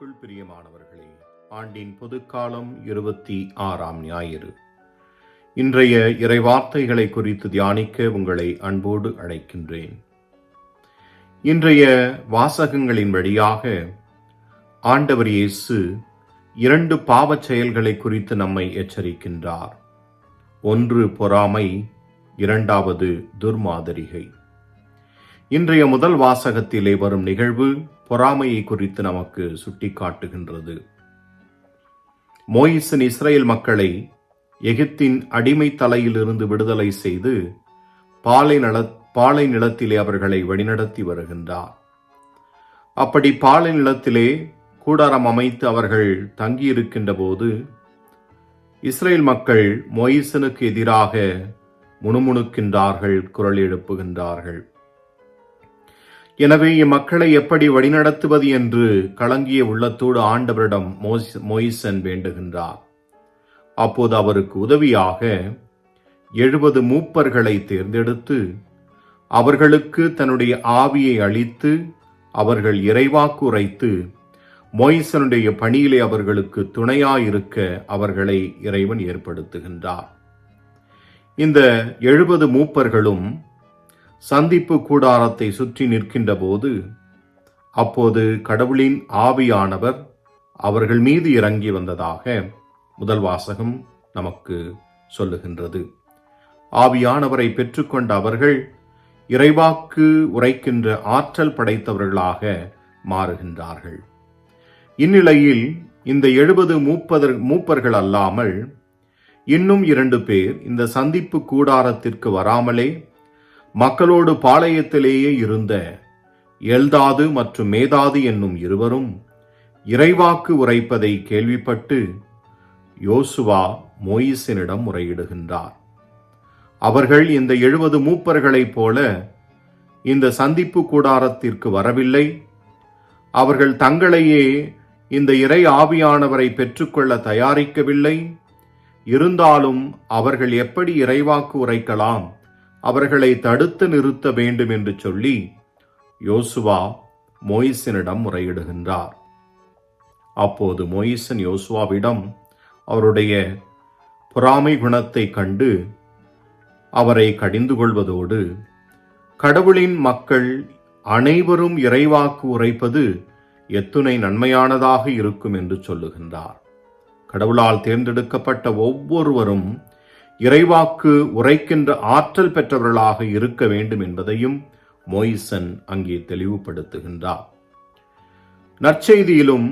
கிறிஸ்துவுக்குள் பிரியமானவர்களே, ஆண்டின் பொதுக்காலம் 26ஆம் ஞாயிறு. இன்றைய இறைவார்த்தைகளை குறித்து தியானிக்க உங்களை அன்போடு அழைக்கின்றேன். இன்றைய வாசகங்களின் வழியாக ஆண்டவர் இயேசு 2 பாவச் செயல்களை குறித்து நம்மை எச்சரிக்கின்றார். ஒன்று பொறாமை, இரண்டாவது துர்மாதரிகை. இன்றைய முதல் வாசகத்திலே வரும் நிகழ்வு பொறாமையை குறித்து நமக்கு சுட்டிக்காட்டுகின்றது. மோயிசன் இஸ்ரேல் மக்களை எகிப்தின் அடிமை தலையிலிருந்து விடுதலை செய்து பாலை நிலத்திலே அவர்களை வழிநடத்தி வருகின்றார். அப்படி பாலை நிலத்திலே கூடாரம் அமைத்து அவர்கள் தங்கியிருக்கின்ற போது இஸ்ரேல் மக்கள் மோயிசனுக்கு எதிராக முணுமுணுக்கின்றார்கள், குரல் எழுப்புகின்றார்கள். எனவே இம்மக்களை எப்படி வழிநடத்துவது என்று கலங்கிய உள்ளத்தோடு ஆண்டவரிடம் மோயிசன் வேண்டுகின்றார். அப்போது அவருக்கு உதவியாக 70 மூப்பர்களை தேர்ந்தெடுத்து அவர்களுக்கு தன்னுடைய ஆவியை அளித்து அவர்கள் இறைவாக்கு உரைத்து மோயிசனுடைய பணியிலே அவர்களுக்கு துணையாயிருக்க அவர்களை இறைவன் ஏற்படுத்துகின்றார். இந்த 70 மூப்பர்களும் சந்திப்பு கூடாரத்தை சுற்றி நிற்கின்ற போது அப்போது கடவுளின் ஆவியானவர் அவர்கள் மீது இறங்கி வந்ததாக முதல் வாசகம் நமக்கு சொல்லுகின்றது. ஆவியானவரை பெற்றுக்கொண்ட அவர்கள் இறைவாக்கு உரைக்கின்ற ஆற்றல் படைத்தவர்களாக மாறுகின்றார்கள். இந்நிலையில் இந்த 70 மூப்பர்கள் அல்லாமல் இன்னும் 2 பேர் இந்த சந்திப்பு கூடாரத்திற்கு வராமலே மக்களோடு பாளையத்திலேயே இருந்த எல்தாது மற்றும் மேதாது என்னும் இருவரும் இறைவாக்கு உரைப்பதை கேள்விப்பட்டு யோசுவா மோயிசனிடம் முறையிடுகின்றார். அவர்கள் இந்த 70 மூப்பர்களைப் போல இந்த சந்திப்பு கூடாரத்திற்கு வரவில்லை. அவர்கள் தங்களையே இந்த இறை ஆவியானவரை பெற்றுக்கொள்ள தயாரிக்கவில்லை. இருந்தாலும் அவர்கள் எப்படி இறைவாக்கு உரைக்கலாம், அவர்களை தடுத்து நிறுத்த வேண்டும் என்று சொல்லி யோசுவா மோயிசனிடம் முறையிடுகின்றார். அப்போது மோயிசன் யோசுவாவிடம் அவருடைய பொறாமை குணத்தை கண்டு அவரை கடிந்து கொள்வதோடு கடவுளின் மக்கள் அனைவரும் இறைவாக்கு உரைப்பது எத்துணை நன்மையானதாக இருக்கும் என்று சொல்லுகின்றார். கடவுளால் தேர்ந்தெடுக்கப்பட்ட ஒவ்வொருவரும் இறைவாக்கு உரைக்கின்ற ஆற்றல் பெற்றவர்களாக இருக்க வேண்டும் என்பதையும் மோயிசன் அங்கே தெளிவுபடுத்துகின்றார். நற்செய்தியிலும்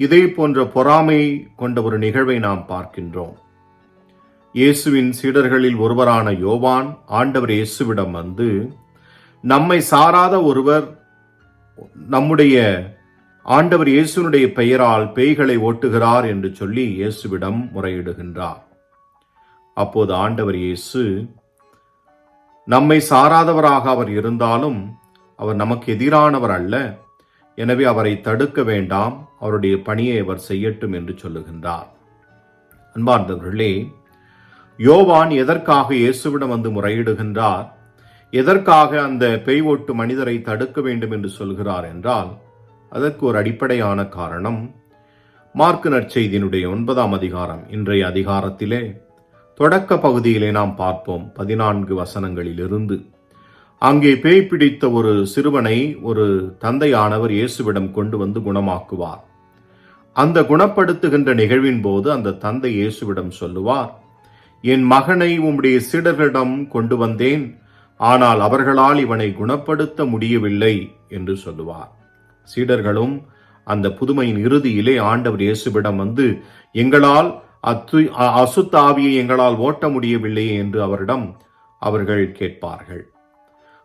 இதே போன்ற பொறாமை கொண்ட ஒரு நிகழ்வை நாம் பார்க்கின்றோம். இயேசுவின் சீடர்களில் ஒருவரான யோவான் ஆண்டவர் இயேசுவிடம் வந்து, நம்மை சாராத ஒருவர் நம்முடைய ஆண்டவர் இயேசுனுடைய பெயரால் பேய்களை ஓட்டுகிறார் என்று சொல்லி இயேசுவிடம் முறையிடுகின்றார். அப்போது ஆண்டவர் இயேசு, நம்மை சாராதவராக அவர் இருந்தாலும் அவர் நமக்கு எதிரானவர் அல்ல, எனவே அவரை தடுக்க வேண்டாம், அவருடைய பணியை அவர் செய்யட்டும் என்று சொல்லுகின்றார். அன்பார்ந்தவர்களே, யோவான் எதற்காக இயேசுவிடம் வந்து முறையிடுகின்றார், எதற்காக அந்த பேய் ஓட்டு மனிதரை தடுக்க வேண்டும் என்று சொல்கிறார் என்றால் அதற்கு ஒரு அடிப்படையான காரணம் மார்க்கு நற்செய்தியினுடைய 9ஆம் அதிகாரம், இன்றைய அதிகாரத்திலே தொடக்க பகுதியிலே நாம் பார்ப்போம் 14 வசனங்களிலிருந்து. அங்கே பேய் பிடித்த ஒரு சிறுவனை ஒரு தந்தையானவர் இயேசுவிடம் கொண்டு வந்து குணமாக்குவார். அந்த குணப்படுத்துகின்ற நிகழ்வின் போது அந்த தந்தை இயேசுவிடம் சொல்லுவார், என் மகனை உம்முடைய சீடர்களிடம் கொண்டு வந்தேன், ஆனால் அவர்களால் இவனை குணப்படுத்த முடியவில்லை என்று சொல்லுவார். சீடர்களும் அந்த புதுமையின் இறுதியிலே ஆண்டவர் இயேசுவிடம் வந்து, எங்களால் அசுத்த ஆவியை எங்களால் ஓட்ட முடியவில்லையே என்று அவர்கள் கேட்பார்கள்.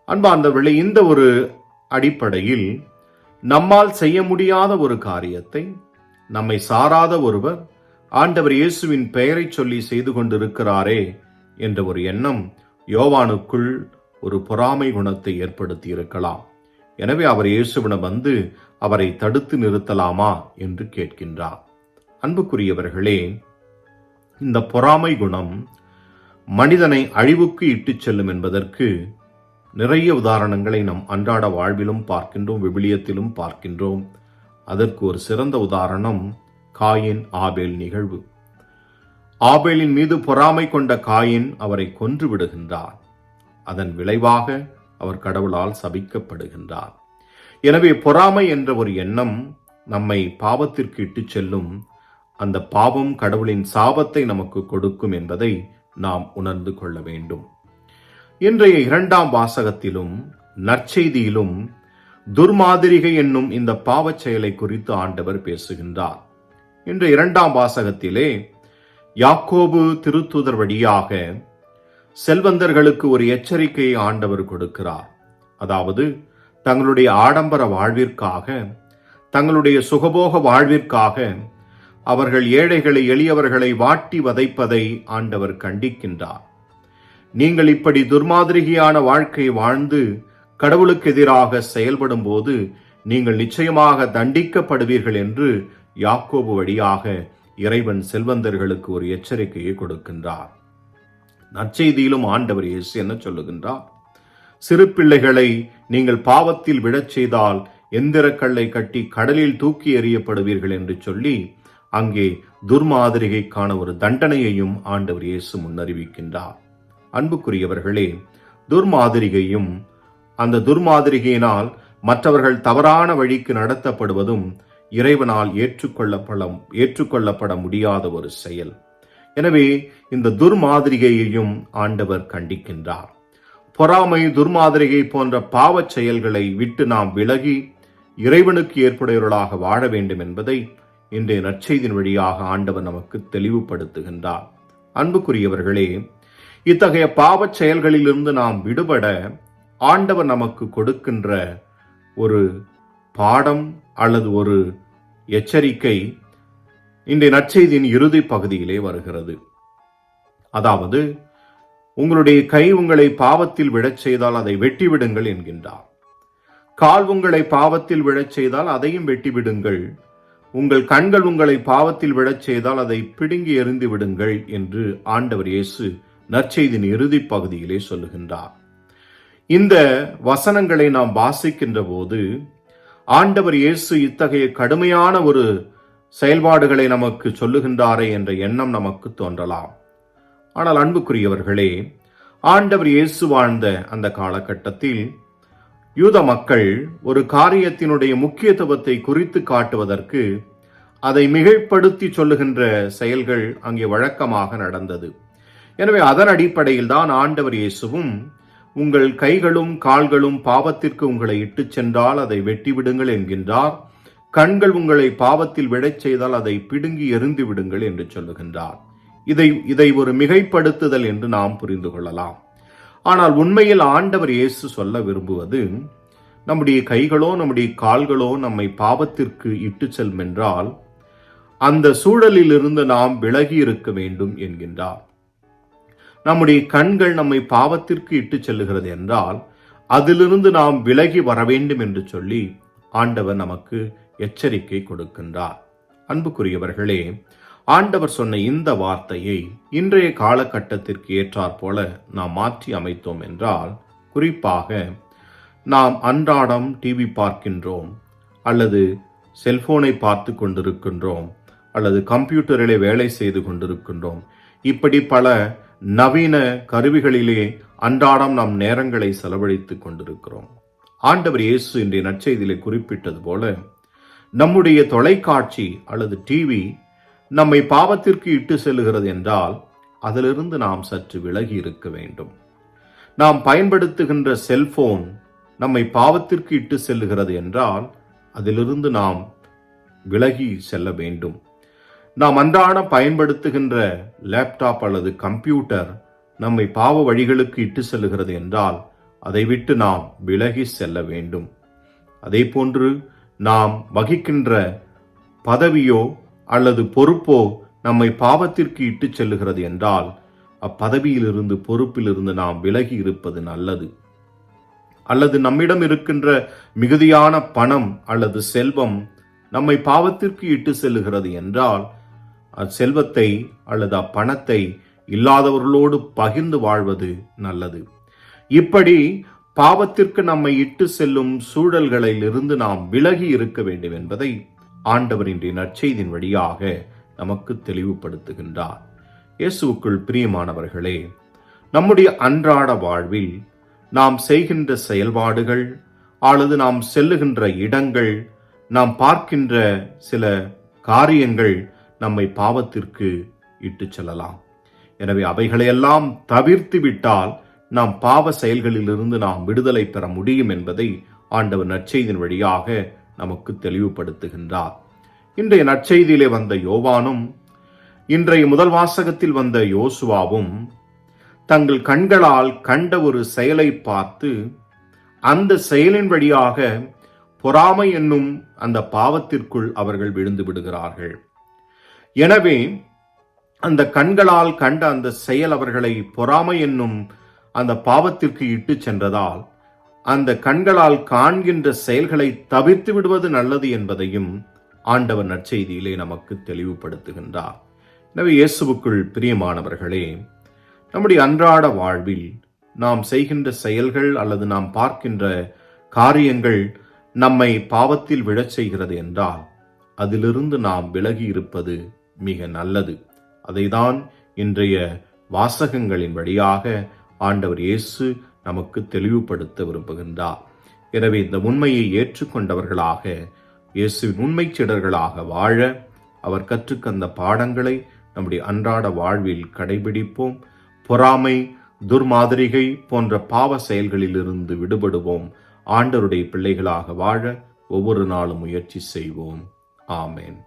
அன்பார்ந்தவர்களே, இந்த ஒரு அடிப்படையில் நம்மால் செய்ய முடியாத ஒரு காரியத்தை நம்மை சாராத ஒருவர் ஆண்டவர் இயேசுவின் பெயரை சொல்லி செய்து கொண்டிருக்கிறாரே என்ற ஒரு எண்ணம் யோவானுக்குள் ஒரு பொறாமை குணத்தை ஏற்படுத்தி இருக்கலாம். எனவே அவர் இயேசுவிடம் வந்து அவரை தடுத்து நிறுத்தலாமா என்று கேட்கின்றார். அன்புக்குரியவர்களே, இந்த பொறாமை குணம் மனிதனை அழிவுக்கு இட்டுச் செல்லும் என்பதற்கு நிறைய உதாரணங்களை நம் அன்றாட வாழ்விலும் பார்க்கின்றோம், விவிலியத்திலும் பார்க்கின்றோம். அதற்கு ஒரு சிறந்த உதாரணம் காயின் ஆபேல் நிகழ்வு. ஆபேலின் மீது பொறாமை கொண்ட காயின் அவரை கொன்று விடுகின்றார். அதன் விளைவாக அவர் கடவுளால் சபிக்கப்படுகின்றார். எனவே பொறாமை என்ற ஒரு எண்ணம் நம்மை பாவத்திற்கு இட்டுச் செல்லும். அந்த பாவம் கடவுளின் சாபத்தை நமக்கு கொடுக்கும் என்பதை நாம் உணர்ந்து கொள்ள வேண்டும். இன்றைய 2ஆம் வாசகத்திலும் நற்செய்தியிலும் துர்மாதிரிகை என்னும் இந்த பாவச் செயலை குறித்து ஆண்டவர் பேசுகின்றார். இன்று 2ஆம் வாசகத்திலே யாக்கோபு திருத்தூதர் வழியாக செல்வந்தர்களுக்கு ஒரு எச்சரிக்கையை ஆண்டவர் கொடுக்கிறார். அதாவது தங்களுடைய ஆடம்பர வாழ்விற்காக, தங்களுடைய சுகபோக வாழ்விற்காக அவர்கள் ஏழைகளை எளியவர்களை வாட்டி வதைப்பதை ஆண்டவர் கண்டிக்கின்றார். நீங்கள் இப்படி துர்மாதிரியான வாழ்க்கை வாழ்ந்து கடவுளுக்கு எதிராக செயல்படும் போது நீங்கள் நிச்சயமாக தண்டிக்கப்படுவீர்கள் என்று யாக்கோபு வழியாக இறைவன் செல்வந்தர்களுக்கு ஒரு எச்சரிக்கையை கொடுக்கின்றார். நற்செய்தியிலும் ஆண்டவர் இயேசு என்ன சொல்லுகின்றார்? சிறு பிள்ளைகளை நீங்கள் பாவத்தில் விழச் செய்தால் எந்திரக்கல்லை கட்டி கடலில் தூக்கி எறியப்படுவீர்கள் என்று சொல்லி அங்கே துர்மாதிரிகைக்கான ஒரு தண்டனையையும் ஆண்டவர் இயேசு முன்னறிவிக்கின்றார். அன்புக்குரியவர்களே, துர்மாதிரிகையும் அந்த துர்மாதிரிகையினால் மற்றவர்கள் தவறான வழிக்கு நடத்தப்படுவதும் இறைவனால் ஏற்றுக்கொள்ளப்பட முடியாத ஒரு செயல். எனவே இந்த துர்மாதிரிகையையும் ஆண்டவர் கண்டிக்கின்றார். பொறாமை, துர்மாதிரிகை போன்ற பாவச் செயல்களை விட்டு நாம் விலகி இறைவனுக்கு ஏற்புடையவர்களாக வாழ வேண்டும் என்பதை இன்றைய நற்செய்தியின் வழியாக ஆண்டவர் நமக்கு தெளிவுபடுத்துகின்றார். அன்புக்குரியவர்களே, இத்தகைய பாவச் செயல்களிலிருந்து நாம் விடுபட ஆண்டவர் நமக்கு கொடுக்கின்ற ஒரு பாடம் அல்லது ஒரு எச்சரிக்கை இன்றைய நற்செய்தியின் இறுதி பகுதியிலே வருகிறது. அதாவது, உங்களுடைய கை உங்களை பாவத்தில் விழச் செய்தால் அதை வெட்டிவிடுங்கள் என்கின்றார். கால் உங்களை பாவத்தில் விழச் செய்தால் அதையும் வெட்டிவிடுங்கள். உங்கள் கண்கள் உங்களை பாவத்தில் விழச் செய்தால் அதை பிடுங்கி எறிந்து விடுங்கள் என்று ஆண்டவர் இயேசு நற்செய்தியின் இறுதி பகுதியிலே சொல்லுகின்றார். இந்த வசனங்களை நாம் வாசிக்கின்ற போது ஆண்டவர் இயேசு இத்தகைய கடுமையான ஒரு செயல்பாடுகளை நமக்கு சொல்லுகின்றாரே என்ற எண்ணம் நமக்கு தோன்றலாம். ஆனால் அன்புக்குரியவர்களே, ஆண்டவர் இயேசு வாழ்ந்த அந்த காலகட்டத்தில் யூத மக்கள் ஒரு காரியத்தினுடைய முக்கியத்துவத்தை குறித்து காட்டுவதற்கு அதை மிகைப்படுத்தி சொல்லுகின்ற செயல்கள் அங்கே வழக்கமாக நடந்தது. எனவே அதன் அடிப்படையில் தான் ஆண்டவர் இயேசுவும், உங்கள் கைகளும் கால்களும் பாவத்திற்கு உங்களை இட்டுச் சென்றால் அதை வெட்டிவிடுங்கள் என்கின்றார். கண்கள் உங்களை பாவத்தில் விழச் செய்தால் அதை பிடுங்கி எறிந்து விடுங்கள் என்று சொல்லுகின்றார். இதை ஒரு மிகைப்படுத்துதல் என்று நாம் புரிந்து கொள்ளலாம். ஆனால் உண்மையில் ஆண்டவர் இயேசு சொல்ல விரும்புவது, நம்முடைய கைகளோ நம்முடைய கால்களோ நம்மை பாவத்திற்கு இட்டு செல்லும் என்றால் அந்த சூழலில் இருந்து நாம் விலகி இருக்க வேண்டும் என்கின்றார். நம்முடைய கண்கள் நம்மை பாவத்திற்கு இட்டு செல்லுகிறது என்றால் அதிலிருந்து நாம் விலகி வர வேண்டும் என்று சொல்லி ஆண்டவர் நமக்கு எச்சரிக்கை கொடுக்கின்றார். அன்புக்குரியவர்களே, ஆண்டவர் சொன்ன இந்த வார்த்தையை இன்றைய காலகட்டத்திற்கு ஏற்றாற் போல நாம் மாற்றி அமைத்தோம் என்றால், குறிப்பாக நாம் அன்றாடம் டிவி பார்க்கின்றோம், அல்லது செல்போனை பார்த்து கொண்டிருக்கின்றோம், அல்லது கம்ப்யூட்டரிலே வேலை செய்து கொண்டிருக்கின்றோம். இப்படி பல நவீன கருவிகளிலே அன்றாடம் நாம் நேரங்களை செலவழித்துக் கொண்டிருக்கிறோம். ஆண்டவர் இயேசு இன்றைய நற்செய்தியிலே குறிப்பிட்டது போல, நம்முடைய தொலைக்காட்சி அல்லது டிவி நம்மை பாவத்திற்கு இட்டு செல்லுகிறது என்றால் அதிலிருந்து நாம் சற்று விலகி இருக்க வேண்டும். நாம் பயன்படுத்துகின்ற செல்போன் நம்மை பாவத்திற்கு இட்டு செல்லுகிறது என்றால் அதிலிருந்து நாம் விலகி செல்ல வேண்டும். நாம் அன்றாடம் பயன்படுத்துகின்ற லேப்டாப் அல்லது கம்ப்யூட்டர் நம்மை பாவ வழிகளுக்கு இட்டு செல்லுகிறது என்றால் அதை விட்டு நாம் விலகி செல்ல வேண்டும். அதே போன்று நாம் வகிக்கின்ற பதவியோ அல்லது பொறுப்போ நம்மை பாவத்திற்கு இட்டு செல்லுகிறது என்றால் அப்பதவியிலிருந்து, பொறுப்பிலிருந்து நாம் விலகி இருப்பது நல்லது. அல்லது நம்மிடம் இருக்கின்ற மிகுதியான பணம் அல்லது செல்வம் நம்மை பாவத்திற்கு இட்டு செல்லுகிறது என்றால் அச்செல்வத்தை அல்லது அப்பணத்தை இல்லாதவர்களோடு பகிர்ந்து வாழ்வது நல்லது. இப்படி பாவத்திற்கு நம்மை இட்டு செல்லும் சூழல்களில் இருந்து நாம் விலகி இருக்க வேண்டும் என்பதை ஆண்டவர் இன்றைய நற்செய்தியின் வழியாக நமக்கு தெளிவுபடுத்துகின்றார். இயேசுவுக்குள் பிரியமானவர்களே, நம்முடைய அன்றாட வாழ்வில் நாம் செய்கின்ற செயல்பாடுகள் அல்லது நாம் செல்லுகின்ற இடங்கள், நாம் பார்க்கின்ற சில காரியங்கள் நம்மை பாவத்திற்கு இட்டு செல்லலாம். எனவே அவைகளையெல்லாம் தவிர்த்து விட்டால் நாம் பாவ செயல்களிலிருந்து நாம் விடுதலை பெற முடியும் என்பதை ஆண்டவர் நற்செய்தியின் வழியாக நமக்கு தெளிவுபடுத்துகின்றார். இன்றைய நற்செய்தியிலே வந்த யோவானும் இன்றைய முதல் வாசகத்தில் வந்த யோசுவாவும் தங்கள் கண்களால் கண்ட ஒரு செயலை பார்த்து அந்த செயலின் வழியாக பொறாமை என்னும் அந்த பாவத்திற்குள் அவர்கள் விழுந்து விடுகிறார்கள். எனவே அந்த கண்களால் கண்ட அந்த செயல் அவர்களை பொறாமை என்னும் அந்த பாவத்திற்கு இட்டு சென்றதால் அந்த கண்களால் காண்கின்ற செயல்களை தவிர்த்து விடுவது நல்லது என்பதையும் ஆண்டவர் நற்செய்தியிலே நமக்கு தெளிவுபடுத்துகின்றார். எனவே இயேசுவுக்குள் பிரியமானவர்களே, நம்முடைய அன்றாட வாழ்வில் நாம் செய்கின்ற செயல்கள் அல்லது நாம் பார்க்கின்ற காரியங்கள் நம்மை பாவத்தில் விழச் செய்கிறது என்றால் அதிலிருந்து நாம் விலகி இருப்பது மிக நல்லது. அதைதான் இன்றைய வாசகங்களின் வழியாக ஆண்டவர் இயேசு நமக்கு தெளிவுபடுத்த விரும்புகின்றார். எனவே இந்த உண்மையை ஏற்றுக்கொண்டவர்களாக, இயேசுவின் உண்மை சீடர்களாக வாழ அவர் கற்றுக்கந்த பாடங்களை நம்முடைய அன்றாட வாழ்வில் கடைபிடிப்போம். பொறாமை, துர்மாதிரிகை போன்ற பாவ செயல்களிலிருந்து விடுபடுவோம். ஆண்டவருடைய பிள்ளைகளாக வாழ ஒவ்வொரு நாளும் முயற்சி செய்வோம். ஆமென்.